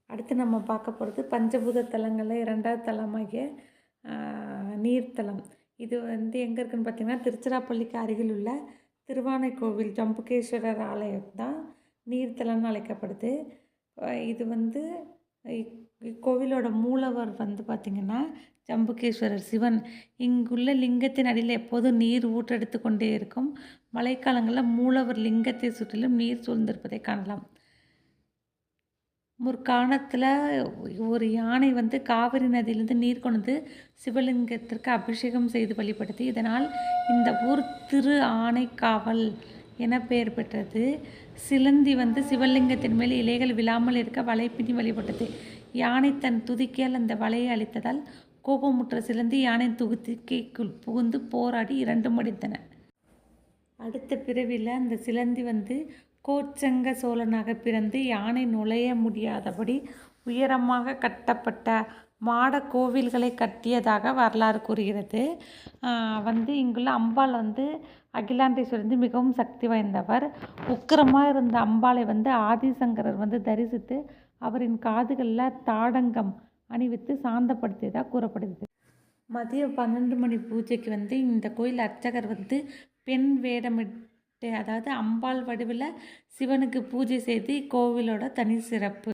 அடுத்து நம்ம பார்க்க போகிறது பஞ்சபூத தலங்களில் 2வது தலமாகிய நீர்த்தலம். இது எங்கே இருக்குதுன்னு பார்த்திங்கன்னா, திருச்சிராப்பள்ளிக்கு அருகில் உள்ள திருவானைக்கோவில் ஜம்புகேஸ்வரர் ஆலயம் தான் நீர்த்தலம்னு அழைக்கப்படுது. இது இக்கோவிலோட மூலவர் பார்த்திங்கன்னா ஜம்புகேஸ்வரர் சிவன். இங்குள்ள லிங்கத்தின் அடியில் எப்போதும் நீர் ஊற்றெடுத்து கொண்டே இருக்கும். மழைக்காலங்களில் மூலவர் லிங்கத்தை சுற்றிலும் நீர் சூழ்ந்திருப்பதை காணலாம். முற்காலத்தில் ஒரு யானை காவிரி நதியிலிருந்து நீர் கொண்டு சிவலிங்கத்திற்கு அபிஷேகம் செய்து வழிபட்டது. இதனால் இந்த ஊர் திரு ஆனைக்காவல் என பெயர் பெற்றது. சிலந்தி சிவலிங்கத்தின் மேல் இலைகள் விழாமல் இருக்க வலை பின்னி வழிபட்டது. யானை தன் துதிக்கையால் அந்த வலையை அழித்ததால் கோபமுற்ற சிலந்தி யானை துதிக்கைக்குள் புகுந்து போராடி 2 மடிந்தன. அடுத்த பிறவியில் அந்த சிலந்தி கோச்சங்க சோழனாக பிறந்து யானை நுழைய முடியாதபடி உயரமாக கட்டப்பட்ட மாட கோவில்களை கட்டியதாக வரலாறு கூறுகிறது. இங்குள்ள அம்பாள் அகிலாண்டேஸ்வரி மிகவும் சக்தி வாய்ந்தவர். உக்கிரமாக இருந்த அம்பாளை ஆதிசங்கரர் தரிசித்து அவரின் காதுகளில் தாடங்கம் அணிவித்து சாந்தப்படுத்தியதாக கூறப்படுகிறது. மதியம் 12 மணி பூஜைக்கு இந்த கோயில் அர்ச்சகர் பெண் வேடமிட்டு, அதாவது அம்பாள் வடிவில் சிவனுக்கு பூஜை செய்து கோவிலோட தனி சிறப்பு.